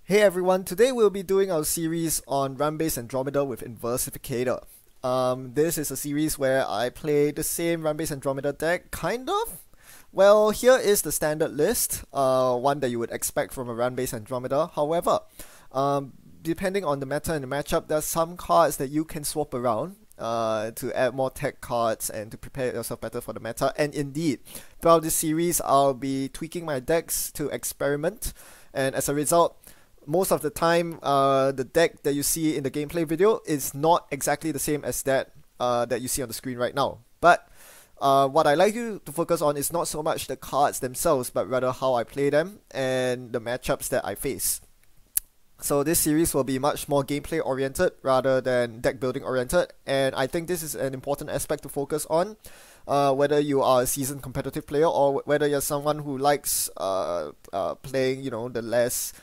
Hey everyone, today we'll be doing our series on run-based Andromeda with Inversificator. This is a series where I play the same run-based Andromeda deck, kind of. Well, here is the standard list, one that you would expect from a run-based Andromeda. However, depending on the meta and the matchup, there's some cards that you can swap around to add more tech cards and to prepare yourself better for the meta. And indeed, throughout this series, I'll be tweaking my decks to experiment, and as a result, most of the time, the deck that you see in the gameplay video is not exactly the same as that that you see on the screen right now. But what I like you to focus on is not so much the cards themselves, but rather how I play them and the matchups that I face. So this series will be much more gameplay oriented rather than deck building oriented, and I think this is an important aspect to focus on. Whether you are a seasoned competitive player or whether you're someone who likes playing, the less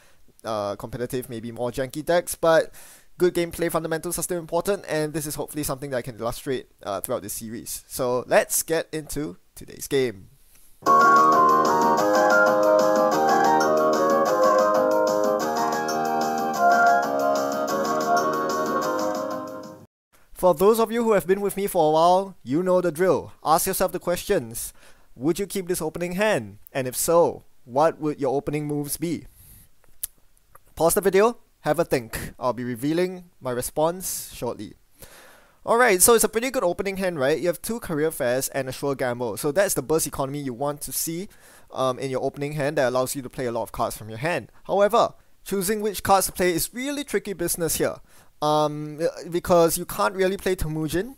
competitive, maybe more janky decks, but good gameplay fundamentals are still important, and this is hopefully something that I can illustrate throughout this series. So let's get into today's game. For those of you who have been with me for a while, you know the drill. Ask yourself the questions. Would you keep this opening hand? And if so, what would your opening moves be? Pause the video, have a think. I'll be revealing my response shortly. Alright, so it's a pretty good opening hand, right? You have 2 career fairs and a sure gamble. So that's the burst economy you want to see in your opening hand that allows you to play a lot of cards from your hand. However, choosing which cards to play is really tricky business here. Because you can't really play Temujin,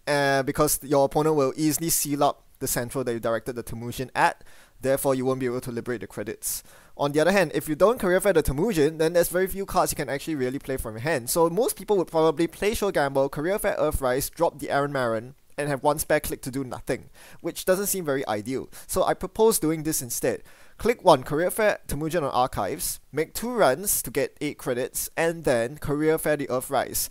because your opponent will easily seal up the central that you directed the Temujin at. Therefore, you won't be able to liberate the credits. On the other hand, if you don't career fair the Temujin, then there's very few cards you can actually really play from your hand. So most people would probably play Sure Gamble, career fair Earthrise, drop the Aaron Marin, and have one spare click to do nothing, which doesn't seem very ideal. So I propose doing this instead. Click 1, career fair Temujin on Archives, make 2 runs to get 8 credits, and then career fair the Earthrise.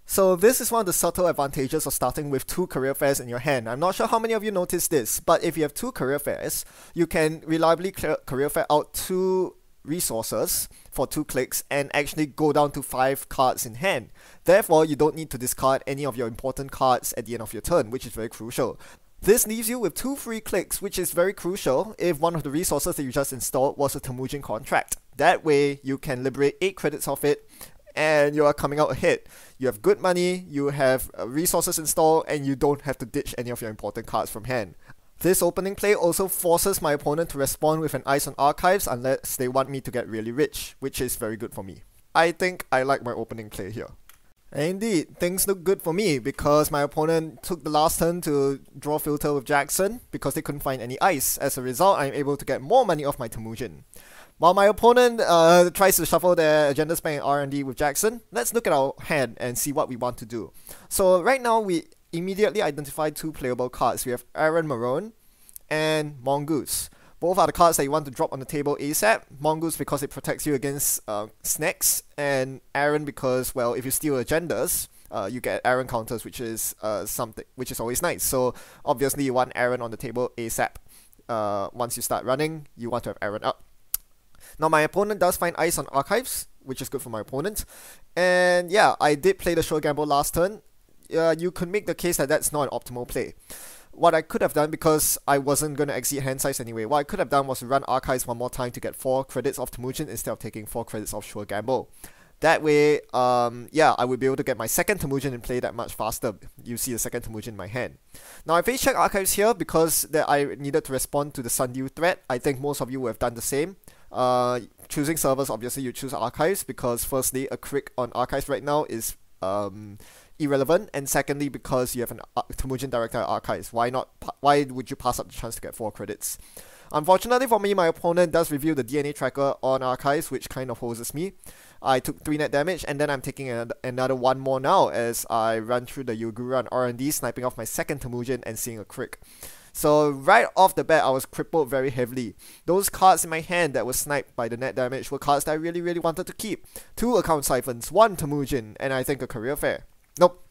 So this is one of the subtle advantages of starting with 2 career fairs in your hand. I'm not sure how many of you noticed this, but if you have 2 career fairs, you can reliably career fair out 2 resources for 2 clicks and actually go down to 5 cards in hand. Therefore, you don't need to discard any of your important cards at the end of your turn, which is very crucial. This leaves you with 2 free clicks, which is very crucial if one of the resources that you just installed was a Temujin contract. That way, you can liberate 8 credits of it, and you are coming out ahead. You have good money, you have resources installed, and you don't have to ditch any of your important cards from hand. This opening play also forces my opponent to respond with an Ice on Archives unless they want me to get really rich, which is very good for me. I think I like my opening play here. And indeed, things look good for me because my opponent took the last turn to draw filter with Jackson because they couldn't find any ice. As a result, I'm able to get more money off my Temujin. While my opponent tries to shuffle their agenda spanning R&D with Jackson, let's look at our hand and see what we want to do. So right now, we immediately identify 2 playable cards. We have Aaron Marone and Mongoose. Both are the cards that you want to drop on the table ASAP. Mongoose because it protects you against snacks, and Aaron because, well, if you steal agendas, you get Aaron counters, which is something which is always nice. So obviously you want Aaron on the table ASAP. Once you start running, you want to have Aaron up. Now my opponent does find Ice on Archives, which is good for my opponent. And yeah, I did play the Sure Gamble last turn. You could make the case that that's not an optimal play. What I could have done, because I wasn't going to exceed hand size anyway, what I could have done was to run Archives one more time to get 4 credits of Temujin instead of taking 4 credits of Sure Gamble. That way, yeah, I would be able to get my second Temujin in play that much faster. You see the second Temujin in my hand. Now, I face check Archives here because that I needed to respond to the Sundew threat. I think most of you would have done the same. Choosing servers, obviously you choose Archives because firstly, a crick on Archives right now is irrelevant, and secondly, because you have an Temujin director at Archives. Why would you pass up the chance to get 4 credits? Unfortunately for me, my opponent does reveal the DNA tracker on Archives, which kind of hoses me. I took 3 net damage, and then I'm taking another 1 more now as I run through the Yugura and R&D, sniping off my second Temujin and seeing a crick. So right off the bat, I was crippled very heavily. Those cards in my hand that were sniped by the net damage were cards that I really wanted to keep. 2 account siphons, 1 Temujin, and I think a career fair. Nope.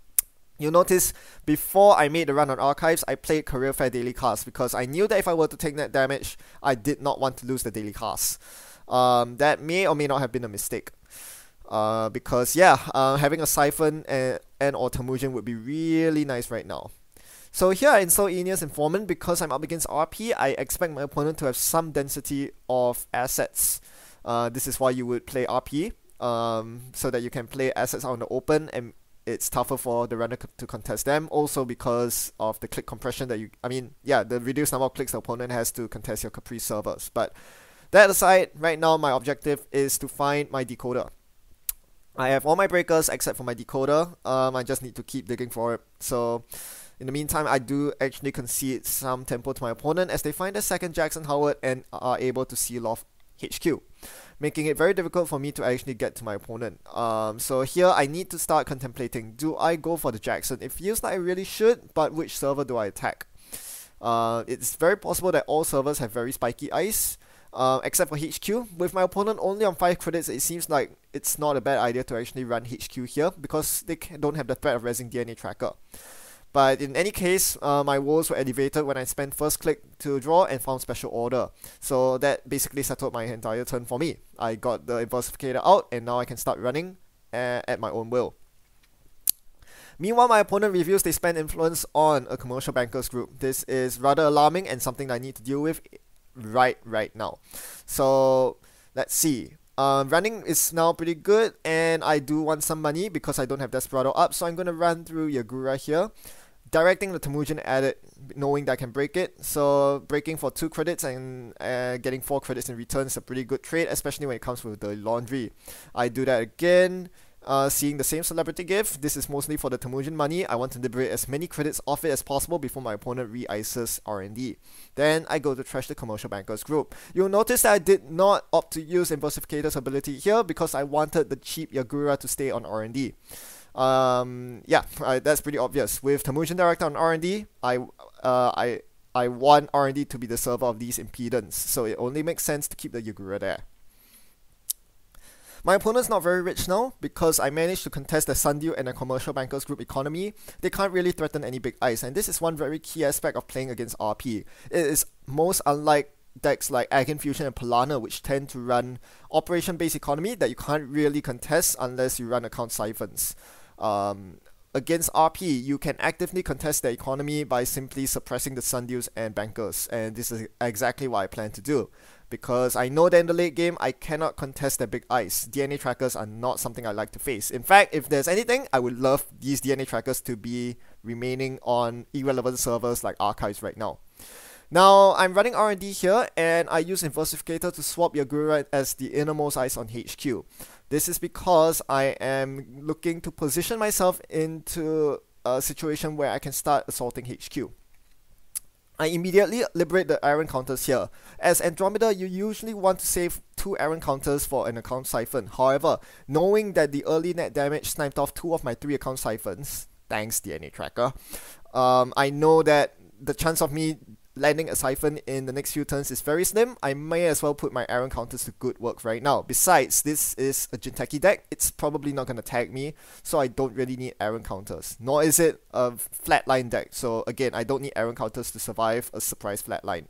You'll notice before I made the run on Archives, I played Career Fair daily cast because I knew that if I were to take net damage, I did not want to lose the daily cast. That may or may not have been a mistake. Because yeah, having a Siphon and or Temujin would be really nice right now. So here I install Aeneas Informant because I'm up against RP. I expect my opponent to have some density of assets. This is why you would play RP, so that you can play assets out in the open and it's tougher for the runner to contest them. Also because of the click compression that the reduced number of clicks the opponent has to contest your Caprice servers. But that aside, right now my objective is to find my decoder. I have all my breakers except for my decoder. I just need to keep digging for it. So in the meantime, I do actually concede some tempo to my opponent as they find a second Jackson Howard and are able to seal off HQ, making it very difficult for me to actually get to my opponent. So here I need to start contemplating, do I go for the Jackson? It feels like I really should, but which server do I attack? It's very possible that all servers have very spiky ice, except for HQ. With my opponent only on 5 credits, it seems like it's not a bad idea to actually run HQ here because they don't have the threat of rezzing DNA Tracker. But in any case, my woes were elevated when I spent first click to draw and found special order. So that basically settled my entire turn for me. I got the Inversificator out and now I can start running at my own will. Meanwhile, my opponent reveals they spend influence on a commercial bankers group. This is rather alarming and something that I need to deal with right now. So let's see. Running is now pretty good and I do want some money because I don't have Desperado up, so I'm going to run through Yagura here, directing the Temujin at it, knowing that I can break it. So breaking for 2 credits and getting 4 credits in return is a pretty good trade, especially when it comes with the laundry. I do that again. Seeing the same celebrity gift, this is mostly for the Temujin money. I want to liberate as many credits off it as possible before my opponent re-ices R&D. Then I go to trash the commercial bankers group. You'll notice that I did not opt to use Inversificator's ability here because I wanted the cheap Yagura to stay on R&D. That's pretty obvious. With Temujin Director on R&D, I want R&D to be the server of these impedance, so it only makes sense to keep the Yagura there. My opponent's not very rich now because I managed to contest the Sundew and the commercial bankers group economy. They can't really threaten any big ice, and this is one very key aspect of playing against RP. It is most unlike decks like Aghanim Fusion and Polana, which tend to run operation-based economy that you can't really contest unless you run account siphons. Against RP, you can actively contest the economy by simply suppressing the Sundews and bankers, and this is exactly what I plan to do. Because I know that in the late game, I cannot contest their big ice. DNA trackers are not something I like to face. In fact, if there's anything, I would love these DNA trackers to be remaining on irrelevant servers like Archives right now. Now, I'm running R&D here, and I use Inversificator to swap Yagura as the innermost ice on HQ. This is because I am looking to position myself into a situation where I can start assaulting HQ. I immediately liberate the Iron counters here. As Andromeda, you usually want to save 2 Iron counters for an account siphon. However, knowing that the early net damage sniped off 2 of my 3 account siphons, thanks DNA Tracker, I know that the chance of me landing a siphon in the next few turns is very slim. I may as well put my Iron counters to good work right now. Besides, this is a Jinteki deck. It's probably not going to tag me, so I don't really need Iron counters. Nor is it a flatline deck, so again, I don't need Iron counters to survive a surprise flatline.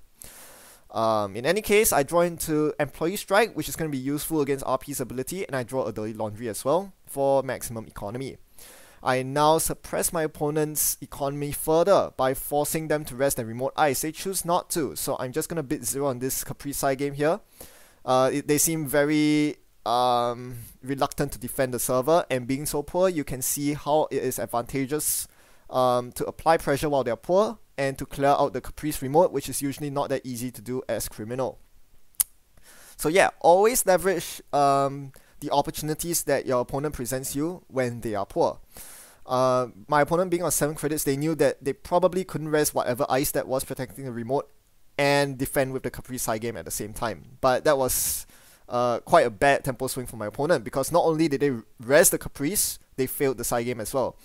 In any case, I draw into Employee Strike, which is going to be useful against RP's ability, and I draw a Dirty Laundry as well for maximum economy. I now suppress my opponent's economy further by forcing them to rest and remote ice. They choose not to, so I'm just going to bid 0 on this Caprice side game here. They seem very reluctant to defend the server, and being so poor, you can see how it is advantageous to apply pressure while they're poor and to clear out the Caprice remote, which is usually not that easy to do as criminal. So yeah, always leverage the opportunities that your opponent presents you when they are poor. My opponent being on 7 credits, they knew that they probably couldn't rest whatever ice that was protecting the remote and defend with the Caprice side game at the same time. But that was quite a bad tempo swing for my opponent because not only did they rest the Caprice, they failed the side game as well.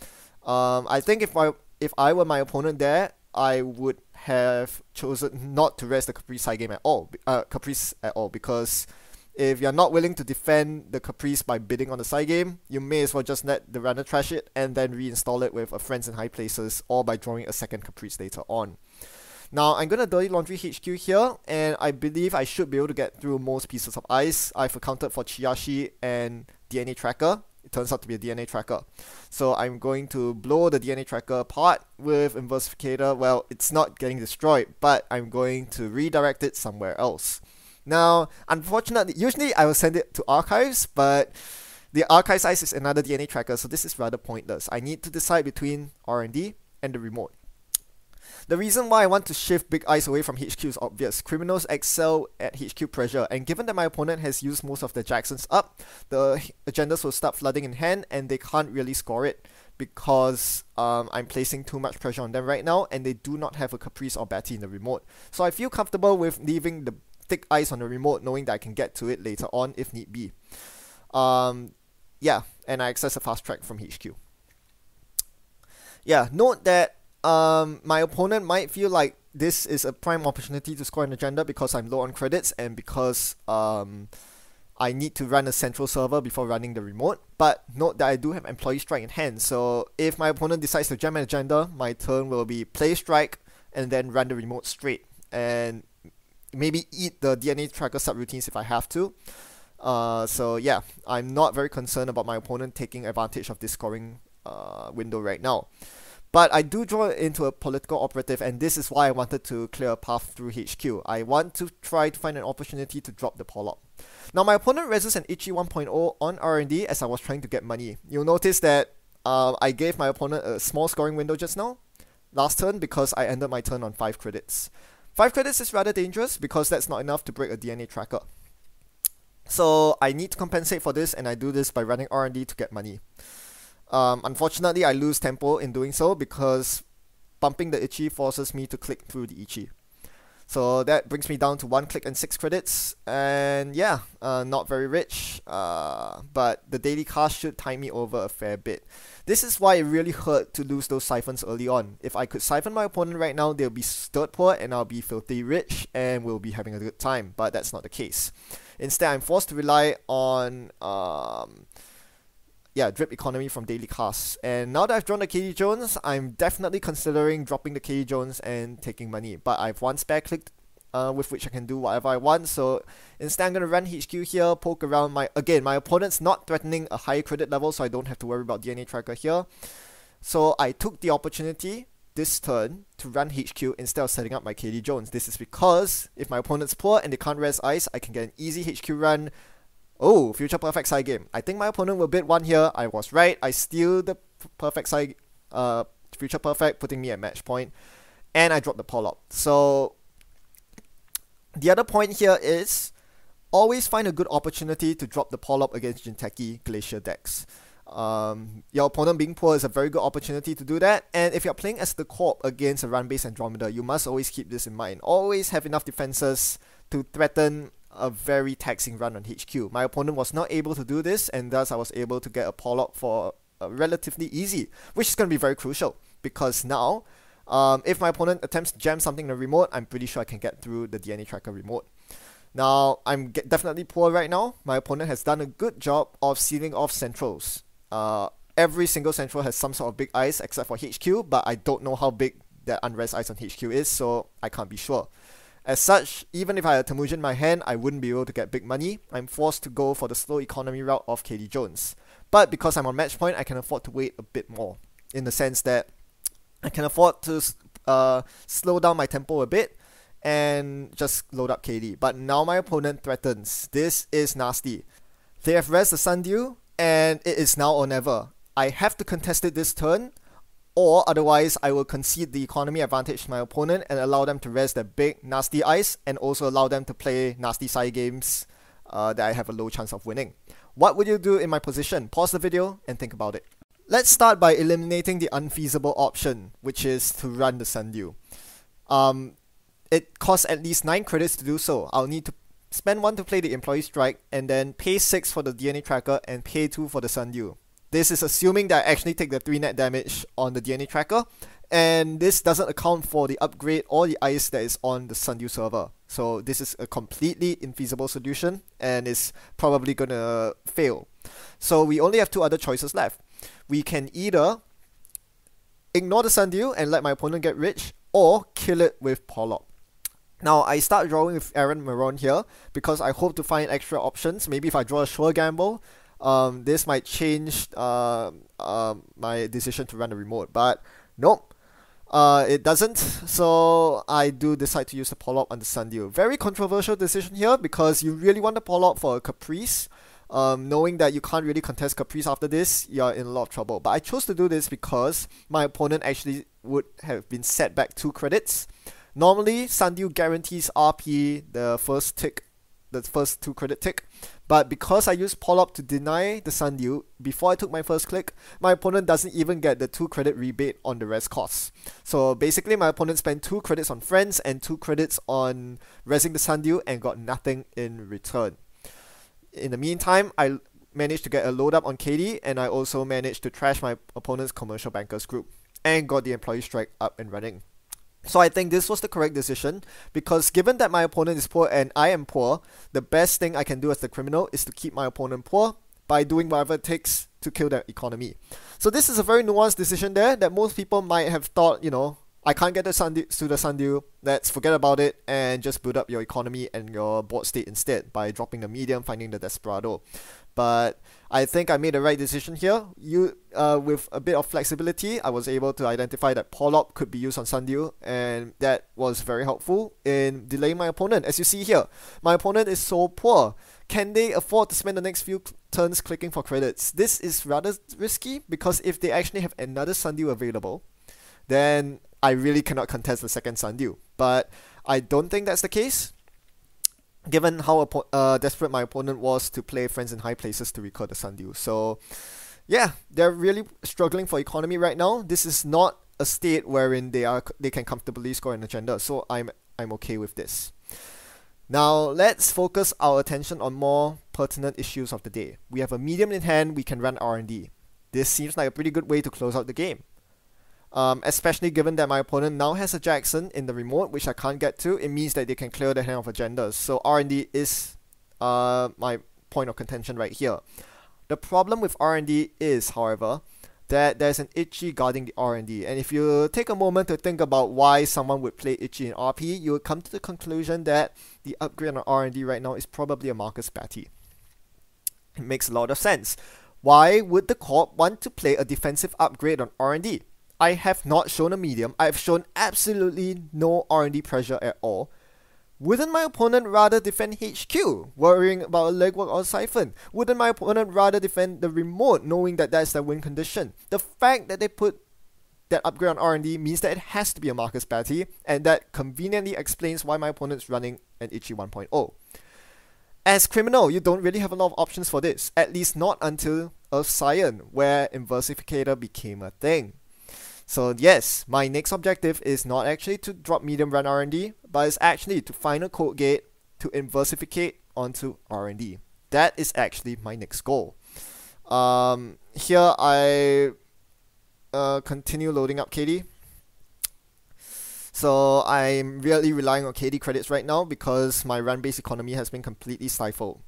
I think if I were my opponent there, I would have chosen not to rest the Caprice side game at all. Because if you're not willing to defend the Caprice by bidding on the side game, you may as well just let the runner trash it and then reinstall it with a Friends in High Places or by drawing a second Caprice later on. Now I'm gonna Dirty Laundry HQ here, and I believe I should be able to get through most pieces of ice. I've accounted for Chiyashi and DNA Tracker. It turns out to be a DNA Tracker. So I'm going to blow the DNA Tracker apart with Inversificator. Well, it's not getting destroyed, but I'm going to redirect it somewhere else. Now, unfortunately, usually I will send it to Archives, but the Archives ice is another DNA Tracker, so this is rather pointless. I need to decide between R&D and the remote. The reason why I want to shift Big Ice away from HQ is obvious. Criminals excel at HQ pressure, and given that my opponent has used most of the Jacksons up, the agendas will start flooding in hand, and they can't really score it because I'm placing too much pressure on them right now, and they do not have a Caprice or Batty in the remote. So I feel comfortable with leaving the thick ice on the remote, knowing that I can get to it later on if need be. Yeah, and I access a fast track from HQ. Yeah, note that my opponent might feel like this is a prime opportunity to score an agenda because I'm low on credits and because I need to run a central server before running the remote. But note that I do have Employee Strike in hand, so if my opponent decides to jam an agenda, my turn will be play Strike and then run the remote straight, and maybe eat the DNA Tracker subroutines if I have to. So yeah, I'm not very concerned about my opponent taking advantage of this scoring window right now. But I do draw into a political operative, and this is why I wanted to clear a path through HQ. I want to try to find an opportunity to drop the Pollock. Now my opponent resists an Ichi 1.0 on R&D as I was trying to get money. You'll notice that I gave my opponent a small scoring window just now, last turn, because I ended my turn on 5 credits. 5 credits is rather dangerous because that's not enough to break a DNA Tracker. So I need to compensate for this, and I do this by running R&D to get money. Unfortunately, I lose tempo in doing so because bumping the Ichi forces me to click through the Ichi. So that brings me down to 1 click and 6 credits, and yeah, not very rich, but the daily cast should tie me over a fair bit. This is why it really hurt to lose those siphons early on. If I could siphon my opponent right now, they'll be dirt poor and I'll be filthy rich and we'll be having a good time, but that's not the case. Instead, I'm forced to rely on drip economy from daily casts. And now that I've drawn the KD Jones, I'm definitely considering dropping the KD Jones and taking money. But I have 1 spare click with which I can do whatever I want. So instead, I'm going to run HQ here, poke around. My opponent's not threatening a high credit level, so I don't have to worry about DNA Tracker here. So I took the opportunity this turn to run HQ instead of setting up my KD Jones. This is because if my opponent's poor and they can't res ice, I can get an easy HQ run. Oh, future perfect side game. I think my opponent will bid 1 here. I was right. I steal the perfect side, future perfect, putting me at match point. And I drop the Pollock. So the other point here is always find a good opportunity to drop the Pollock against Jinteki Glacier decks. Your opponent being poor is a very good opportunity to do that, and if you're playing as the Corp against a run-based Andromeda, you must always keep this in mind. Always have enough defenses to threaten a very taxing run on HQ. My opponent was not able to do this, and thus I was able to get a Pollock for relatively easy, which is going to be very crucial, because now, if my opponent attempts to jam something in the remote, I'm pretty sure I can get through the DNA Tracker remote. Now, I'm definitely poor right now. My opponent has done a good job of sealing off centrals. Every single central has some sort of big ice except for HQ, but I don't know how big that unrest ice on HQ is, so I can't be sure. As such, even if I had Temujin in my hand, I wouldn't be able to get big money. I'm forced to go for the slow economy route of KD Jones. But because I'm on match point, I can afford to wait a bit more, in the sense that I can afford to slow down my tempo a bit and just load up KD. But now my opponent threatens. This is nasty. They have res the Sundew, and it is now or never. I have to contest it this turn, or otherwise I will concede the economy advantage to my opponent and allow them to res their big nasty ice, and also allow them to play nasty side games that I have a low chance of winning. What would you do in my position? Pause the video and think about it. Let's start by eliminating the unfeasible option, which is to run the Sundew. It costs at least 9 credits to do so. I'll need to spend 1 to play the Employee Strike, and then pay 6 for the DNA Tracker and pay 2 for the Sundew. This is assuming that I actually take the 3 net damage on the DNA Tracker, and this doesn't account for the upgrade or the ice that is on the Sundew server. So this is a completely infeasible solution, and is probably gonna fail. So we only have 2 other choices left. We can either ignore the Sundew and let my opponent get rich, or kill it with Polop. Now, I start drawing with Aaron Maron here because I hope to find extra options. Maybe if I draw a sure gamble, this might change my decision to run the remote. But nope, it doesn't. So I do decide to use the Polop on the Sundew. Very controversial decision here because you really want the Polop for a Caprice. Knowing that you can't really contest Caprice after this, you're in a lot of trouble. But I chose to do this because my opponent actually would have been set back 2 credits. Normally, Sundew guarantees RP the first 2 credit tick, but because I used Polop to deny the Sundew before I took my first click, my opponent doesn't even get the 2 credit rebate on the rest costs. So basically, my opponent spent 2 credits on friends and 2 credits on resing the Sundew and got nothing in return. In the meantime, I managed to get a load up on KD, and I also managed to trash my opponent's commercial bankers group and got the employee strike up and running. So I think this was the correct decision, because given that my opponent is poor and I am poor, the best thing I can do as the criminal is to keep my opponent poor by doing whatever it takes to kill their economy. So this is a very nuanced decision there that most people might have thought, I can't get the Sundew, let's forget about it and just build up your economy and your board state instead by dropping the medium, finding the Desperado. But I think I made the right decision here. With a bit of flexibility, I was able to identify that Polop could be used on Sundew, and that was very helpful in delaying my opponent. As you see here, my opponent is so poor. Can they afford to spend the next few turns clicking for credits? This is rather risky, because if they actually have another Sundew available, then I really cannot contest the second Sundew. But I don't think that's the case, given how desperate my opponent was to play friends in high places to recur the Sundew. So yeah, they're really struggling for economy right now. This is not a state wherein they can comfortably score an agenda, so I'm okay with this. Now let's focus our attention on more pertinent issues of the day. We have a medium in hand, we can run R&D. This seems like a pretty good way to close out the game. Especially given that my opponent now has a Jackson in the remote, which I can't get to. It means that they can clear the hand of agendas. So R&D is my point of contention right here. The problem with R&D is, however, that there's an Itchy guarding the R&D. And if you take a moment to think about why someone would play Itchy in RP, you would come to the conclusion that the upgrade on R&D right now is probably a Marcus Batty. It makes a lot of sense. Why would the corp want to play a defensive upgrade on R&D? I have not shown a medium. I have shown absolutely no R&D pressure at all. Wouldn't my opponent rather defend HQ, worrying about a legwork or a siphon? Wouldn't my opponent rather defend the remote, knowing that that's their win condition? The fact that they put that upgrade on R&D means that it has to be a Marcus Batty, and that conveniently explains why my opponent's running an Itchy 1.0. As criminal, you don't really have a lot of options for this, at least not until Earth Scion, where Inversificator became a thing. So yes, my next objective is not actually to drop medium run R&D, but it's actually to find a code gate to inversificate onto R&D. That is actually my next goal. Here I continue loading up KD. So I'm really relying on KD credits right now because my run-based economy has been completely stifled.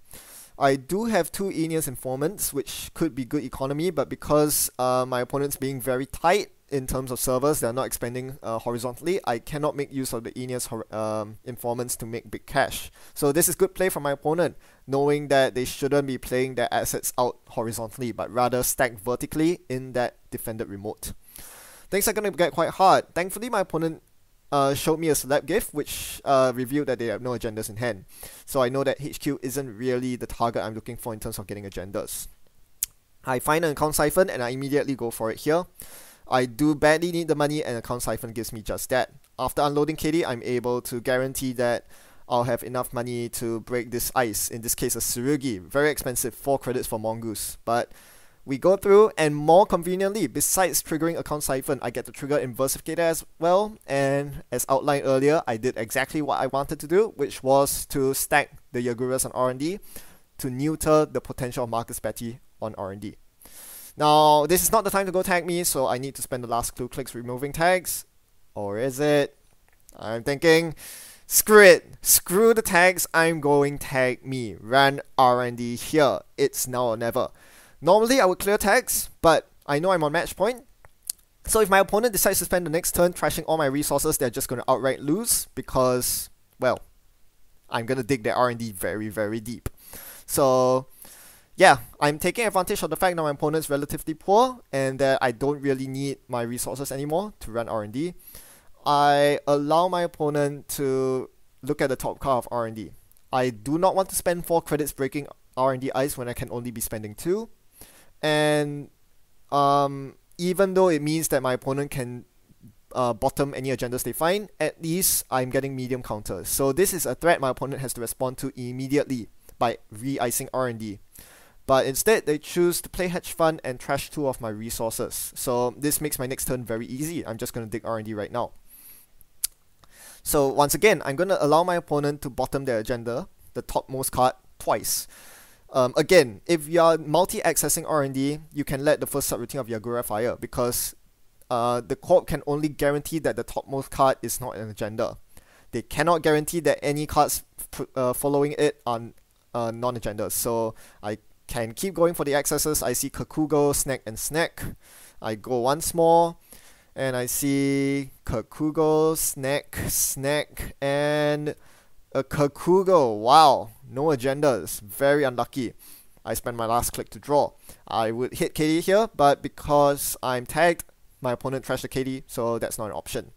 I do have 2 Aeneas informants, which could be good economy, but because my opponent's being very tight in terms of servers, they're not expanding horizontally, I cannot make use of the Aeneas informants to make big cash. So this is good play from my opponent, knowing that they shouldn't be playing their assets out horizontally, but rather stacked vertically in that defended remote. Things are going to get quite hard. Thankfully, my opponent showed me a celeb gift, which revealed that they have no agendas in hand. So I know that HQ isn't really the target I'm looking for in terms of getting agendas. I find an account siphon and I immediately go for it here. I do badly need the money, and account siphon gives me just that. After unloading KD, I'm able to guarantee that I'll have enough money to break this ice, in this case a Tsurugi. Very expensive, 4 credits for Mongoose. But we go through, and more conveniently, besides triggering account siphon, I get to trigger Inversificator as well, and as outlined earlier, I did exactly what I wanted to do, which was to stack the Yaguras on R&D to neuter the potential of Marcus Batty on R&D. Now, this is not the time to go tag me, so I need to spend the last 2 clicks removing tags. Or is it? I'm thinking, screw it. Screw the tags, I'm going tag me. Run R&D here. It's now or never. Normally, I would clear tags, but I know I'm on match point. So if my opponent decides to spend the next turn trashing all my resources, they're just going to outright lose because, well, I'm going to dig their R&D very, very deep. So yeah, I'm taking advantage of the fact that my opponent's relatively poor and that I don't really need my resources anymore to run R&D. I allow my opponent to look at the top card of R&D. I do not want to spend 4 credits breaking R&D ice when I can only be spending 2. And even though it means that my opponent can bottom any agendas they find, at least I'm getting medium counters. So this is a threat my opponent has to respond to immediately by re-icing R&D. But instead, they choose to play hedge fund and trash 2 of my resources. So this makes my next turn very easy. I'm just going to dig R&D right now. So once again, I'm going to allow my opponent to bottom their agenda, the topmost card, twice. Again, if you are multi-accessing R&D, you can let the first subroutine of Yagura fire because the corp can only guarantee that the topmost card is not an agenda. They cannot guarantee that any cards following it are non-agendas. So I can keep going for the accesses. I see Kakugo, Snack, and Snack. I go once more. And I see Kakugo, Snack, and a Kakugo. Wow, no agendas. Very unlucky. I spent my last click to draw. I would hit KD here, but because I'm tagged, my opponent trashed the KD, so that's not an option.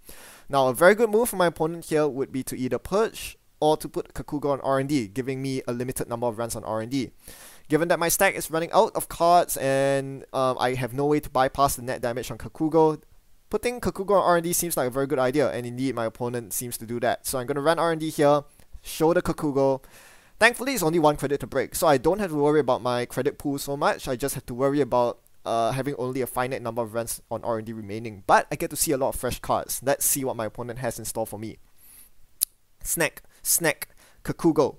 Now, a very good move for my opponent here would be to either purge or to put Kakugo on R&D, giving me a limited number of runs on R&D. Given that my stack is running out of cards and I have no way to bypass the net damage on Kakugo, putting Kakugo on R&D seems like a very good idea, and indeed my opponent seems to do that. So I'm going to run R&D here, show the Kakugo. Thankfully, it's only 1 credit to break, so I don't have to worry about my credit pool so much. I just have to worry about having only a finite number of runs on R&D remaining. But I get to see a lot of fresh cards. Let's see what my opponent has in store for me. Snack, Kakugo,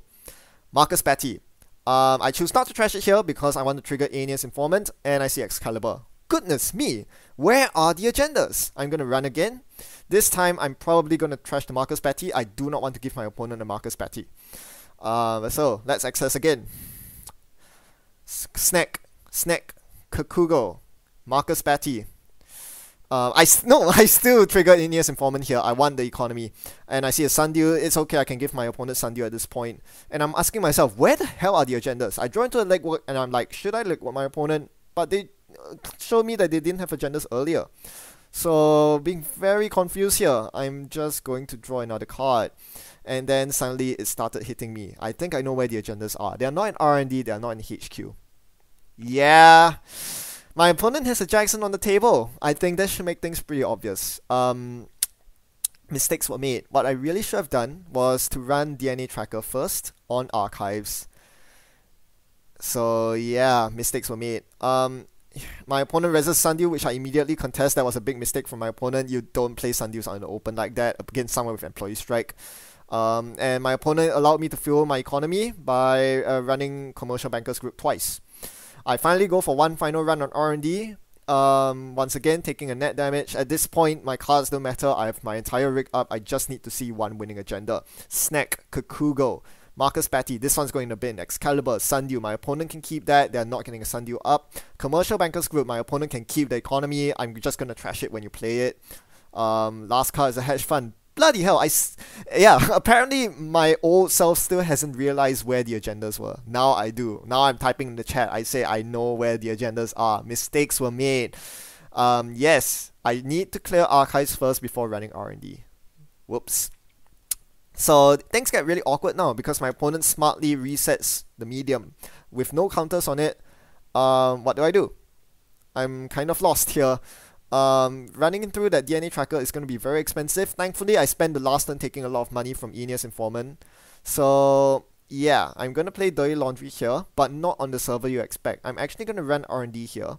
Marcus Batty. I choose not to trash it here because I want to trigger Aeneas Informant, and I see Excalibur. Goodness me, where are the agendas? I'm going to run again. This time, I'm probably going to trash the Marcus Batty. I do not want to give my opponent a Marcus Batty. So, let's access again. Snack, Kakugo, Marcus Batty. I still trigger Aeneas Informant here. I want the economy. And I see a Sundew. It's okay, I can give my opponent Sundew at this point. And I'm asking myself, where the hell are the agendas? I draw into a legwork and I'm like, should I legwork my opponent? But they showed me that they didn't have agendas earlier. So, being very confused here, I'm just going to draw another card. And then suddenly it started hitting me. I think I know where the agendas are. They are not in R&D, they are not in HQ. Yeah, my opponent has a Jackson on the table. I think that should make things pretty obvious. Mistakes were made. What I really should have done was to run DNA Tracker first on Archives. So yeah, mistakes were made. My opponent resists Sundew, which I immediately contest. That was a big mistake from my opponent. You don't play Sundews on the open like that against someone with Employee Strike. And my opponent allowed me to fuel my economy by running Commercial Bankers Group twice. I finally go for one final run on R&D. Once again, taking a net damage. At this point, my cards don't matter. I have my entire rig up. I just need to see one winning agenda. Snack, Kakugo, Marcus Batty. This one's going in the bin. Excalibur, Sundew. My opponent can keep that. They're not getting a Sundew up. Commercial Bankers Group. My opponent can keep the economy. I'm just going to trash it when you play it. Last card is a hedge fund. Bloody hell, yeah, apparently my old self still hasn't realized where the agendas were. Now I do. Now I'm typing in the chat. I say I know where the agendas are. Mistakes were made. Yes, I need to clear Archives first before running R&D. Whoops. So things get really awkward now because my opponent smartly resets the medium. With no counters on it, what do? I'm kind of lost here. Running through that DNA Tracker is going to be very expensive. Thankfully, I spent the last turn taking a lot of money from Aeneas Informant. So, yeah, I'm going to play Dirty Laundry here, but not on the server you expect. I'm actually going to run R&D here.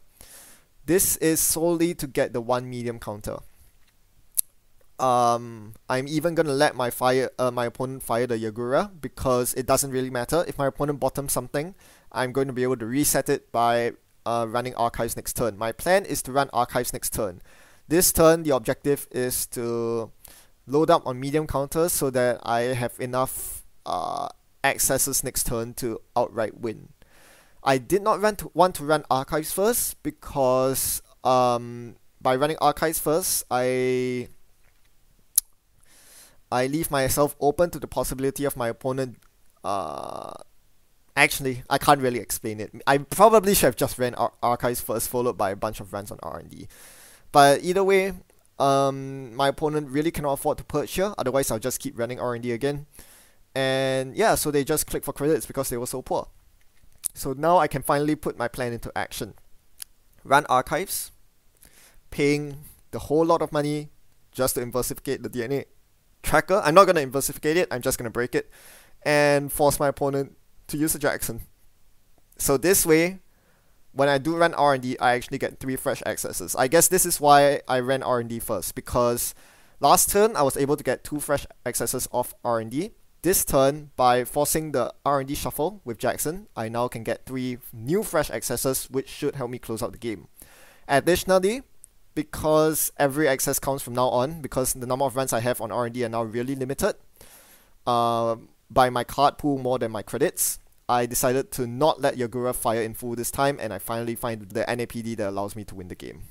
This is solely to get the 1 medium counter. I'm even going to let my opponent fire the Yagura because it doesn't really matter. If my opponent bottoms something, I'm going to be able to reset it by running Archives next turn. My plan is to run Archives next turn. This turn, the objective is to load up on medium counters so that I have enough accesses next turn to outright win. I did not want to run Archives first because by running archives first, I leave myself open to the possibility of my opponent. Actually, I can't really explain it. I probably should have just ran archives first, followed by a bunch of runs on R&D. But either way, my opponent really cannot afford to purge here. Otherwise, I'll just keep running R&D again. And yeah, so they just click for credits because they were so poor. So now I can finally put my plan into action. Run archives, paying the whole lot of money just to inversificate the DNA tracker. I'm not going to inversificate it, I'm just going to break it. And force my opponent to use a Jackson. So this way, when I do run R&D, I actually get 3 fresh accesses. I guess this is why I ran R&D first, because last turn I was able to get 2 fresh accesses off R&D. This turn, by forcing the R&D shuffle with Jackson, I now can get 3 new fresh accesses, which should help me close out the game. Additionally, because every access counts from now on, because the number of runs I have on R&D are now really limited, by my card pool more than my credits, I decided to not let Yagura fire in full this time, and I finally find the NAPD that allows me to win the game.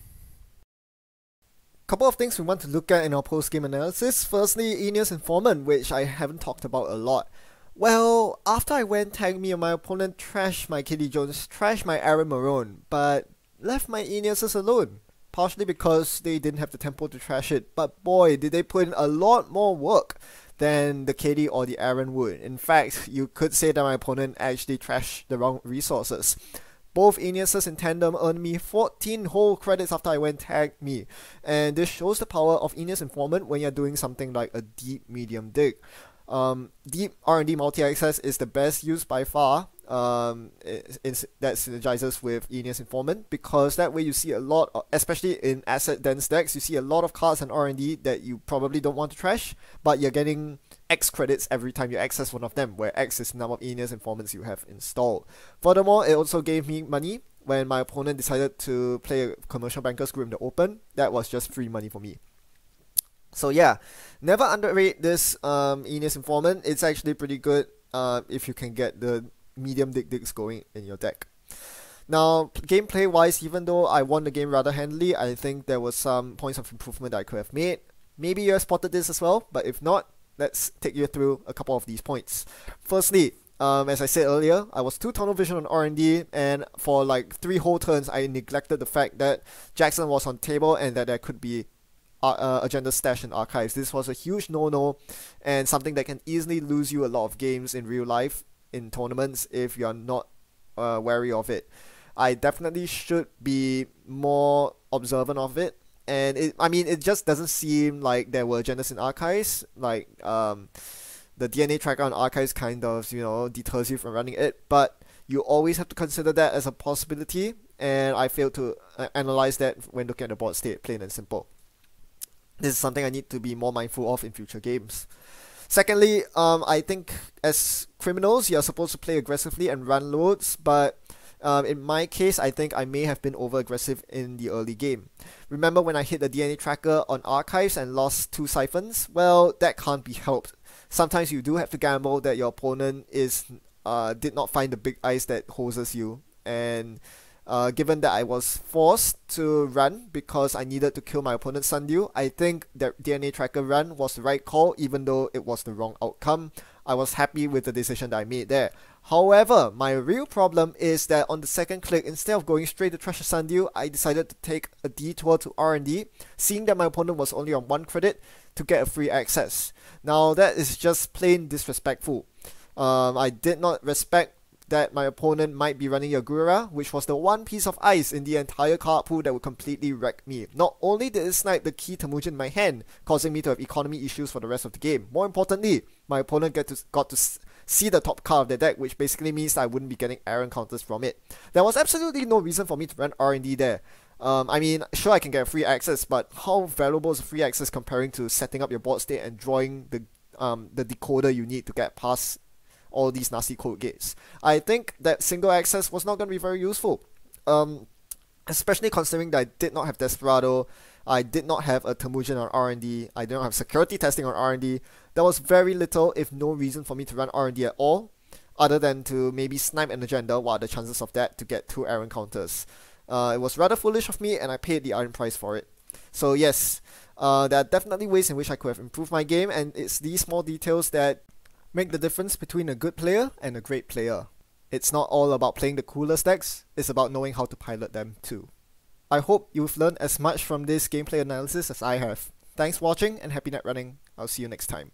Couple of things we want to look at in our post-game analysis. Firstly, Aeneas Informant, which I haven't talked about a lot. Well, after I went tag me and my opponent trashed my Kitty Jones, trashed my Aaron Marone, but left my Aeneases alone. Partially because they didn't have the tempo to trash it, but boy, did they put in a lot more work than the KD or the Aaron would. In fact, you could say that my opponent actually trashed the wrong resources. Both Aeneases in tandem earned me 14 whole credits after I went tag me, and this shows the power of Aeneas Informant when you're doing something like a deep medium dig. Deep R&D multi-access is the best used by far. That synergizes with Aeneas Informant, because that way you see a lot, especially in asset dense decks, you see a lot of cards in R&D that you probably don't want to trash, but you're getting X credits every time you access one of them, where X is the number of Aeneas Informants you have installed. Furthermore, it also gave me money when my opponent decided to play a commercial banker's group in the open. That was just free money for me. So yeah, never underrate this Aeneas Informant. It's actually pretty good if you can get the medium digs going in your deck. Now, gameplay wise, even though I won the game rather handily, I think there was some points of improvement that I could have made. Maybe you have spotted this as well, but if not, let's take you through a couple of these points. Firstly, as I said earlier, I was too tunnel vision on R&D, and for like 3 whole turns, I neglected the fact that Jackson was on table and that there could be agenda stash in archives. This was a huge no-no, and something that can easily lose you a lot of games in real life, in tournaments, if you're not wary of it. I definitely should be more observant of it, and it just doesn't seem like there were agendas in archives. Like the DNA tracker on archives kind of, deters you from running it, but you always have to consider that as a possibility, and I failed to analyze that when looking at the board state, plain and simple. This is something I need to be more mindful of in future games. Secondly, I think as criminals, you're supposed to play aggressively and run loads, but in my case, I think I may have been over-aggressive in the early game. Remember when I hit the DNA tracker on archives and lost 2 siphons? Well, that can't be helped. Sometimes you do have to gamble that your opponent did not find the big ice that hoses you, and given that I was forced to run because I needed to kill my opponent's Sundew, I think that DNA tracker run was the right call, even though it was the wrong outcome. I was happy with the decision that I made there. However, my real problem is that on the second click, instead of going straight to Treasure Sundew, I decided to take a detour to R&D, seeing that my opponent was only on 1 credit, to get a free access. Now that is just plain disrespectful. I did not respect that my opponent might be running Yagura, which was the one piece of ice in the entire card pool that would completely wreck me. Not only did it snipe the key Temujin in my hand, causing me to have economy issues for the rest of the game, more importantly, my opponent got to see the top card of the deck, which basically means that I wouldn't be getting Aaron counters from it. There was absolutely no reason for me to run R&D there. Sure, I can get free access, but how valuable is free access comparing to setting up your board state and drawing the decoder you need to get past all these nasty code gates? I think that single access was not going to be very useful, especially considering that I did not have Desperado, I did not have a Temujin on R&D, I did not have security testing on R&D. There was very little, if no reason for me to run R&D at all, other than to maybe snipe an agenda. What are the chances of that to get 2 Aaron counters? It was rather foolish of me, and I paid the iron price for it. So yes, there are definitely ways in which I could have improved my game, and it's these small details that make the difference between a good player and a great player. It's not all about playing the coolest decks, it's about knowing how to pilot them too. I hope you've learned as much from this gameplay analysis as I have. Thanks for watching and happy net running. I'll see you next time.